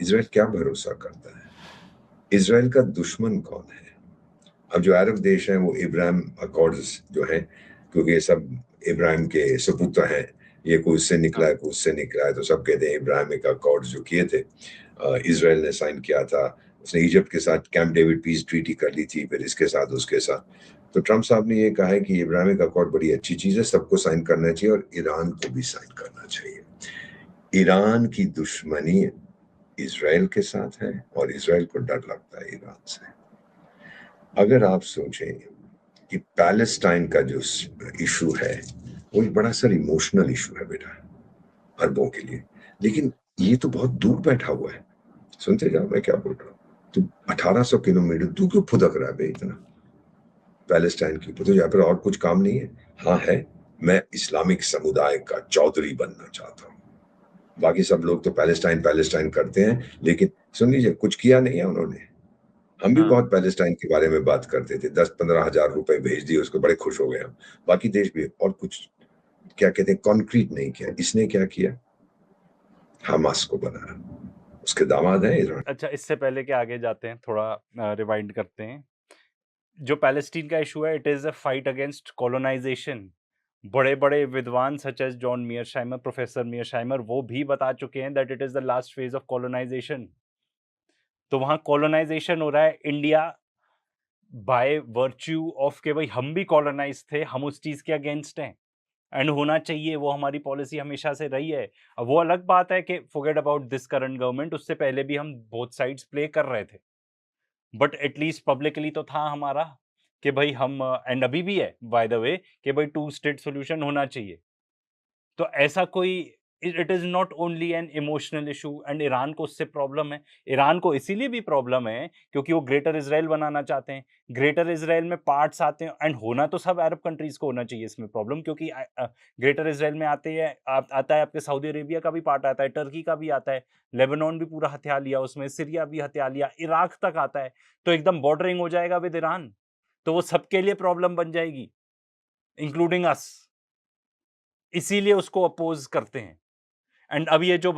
Israel क्या भरोसा करता है? इज़राइल का दुश्मन कौन है? अब जो अरब देश हैं वो इब्राहिम अकॉर्ड्स जो हैं, क्योंकि ये सब इब्राहिम के सुपुत्र हैं, ये कोई उससे निकला है, कोई उससे निकला है, तो सब कहते हैं इब्राहिमिक अकॉर्ड्स जो किए थे, इज़राइल ने साइन किया था। उसने इजिप्ट के साथ कैंप डेविड पीस ट्रीटी कर ली थी, फिर इसके साथ, उसके साथ। तो ट्रम्प साहब ने ये कहा है कि इब्राहिमिक अकॉर्ड बड़ी अच्छी चीज़ है, सबको साइन करना चाहिए और ईरान को भी साइन करना चाहिए। ईरान की दुश्मनी इज़राइल के साथ है और इज़राइल को डर लगता है ईरान से। अगर आप सोचें कि पैलेस्टाइन का जो इशू है, वो एक बड़ा सर इमोशनल इशू है बेटा, अरबों के लिए। लेकिन ये तो बहुत दूर बैठा हुआ है। सुनते जाओ मैं क्या बोल रहा हूँ। तू 1800 किलोमीटर तू क्यों फुदक रहा है बे इतना पैलेस्टाइन के ऊपर? तो यहाँ पर और कुछ काम नहीं है? हाँ है, मैं इस्लामिक समुदाय का चौधरी बनना चाहता हूँ। बाकी सब लोग तो पैलेस्टाइन पैलेस्टाइन करते हैं, लेकिन सुन लीजिए कुछ किया नहीं है उन्होंने। हम भी बहुत पैलेस्टाइन के बारे में बात करते थे, 10-15 हजार रुपए भेज दिए उसको, बड़े खुश हो गए हम। बाकी देश भी और कुछ क्या कहते हैं कॉन्क्रीट नहीं किया। इसने क्या किया? हमास को बनाया। उसके दामाद हैं ईरान। अच्छा, इससे पहले कि आगे जाते हैं, थोड़ा रिवाइंड करते हैं। जो पैलेस्टीन का इशू है, it is a fight against colonisation. बड़े-बड़े विद्वान such as John Mearsheimer, professor Mearsheimer, वो भी बता चुके हैं that it is the last phase of colonisation. तो वहाँ कॉलोनाइजेशन हो रहा है, इंडिया बाय वर्च्यू ऑफ के भाई हम भी कॉलोनाइज़ थे, हम उस चीज़ के अगेंस्ट हैं एंड होना चाहिए, वो हमारी पॉलिसी हमेशा से रही है। अब वो अलग बात है कि forget about this current government, उससे पहले भी हम बोथ साइड्स प्ले कर रहे थे। बट एटलीस्ट पब्लिकली तो था हमारा कि भाई हम एंड अभी भी है बाय द वे कि भाई टू स्टेट सॉल्यूशन होना चाहिए। तो ऐसा कोई it is not only an emotional issue and Iran को उससे प्रॉब्लम है। ईरान को इसीलिए भी प्रॉब्लम है क्योंकि वो ग्रेटर इज़राइल बनाना चाहते हैं। ग्रेटर इज़राइल में पार्ट्स आते हैं एंड होना तो सब अरब कंट्रीज़ को होना चाहिए इसमें प्रॉब्लम, क्योंकि ग्रेटर इज़राइल में आते हैं आता है आपके सऊदी अरेबिया का भी पार्ट आता है, टर्की का भी आता है, लेबनान भी पूरा हथिया लिया उसमें, सीरिया भी हथिया लिया, इराक तक आता है। तो एकदम बॉर्डरिंग हो जाएगा विद ईरान। तो वो सबके लिए प्रॉब्लम बन जाएगी, इंक्लूडिंग अस। इसीलिए उसको अपोज़ करते हैं। एंड अब ये जो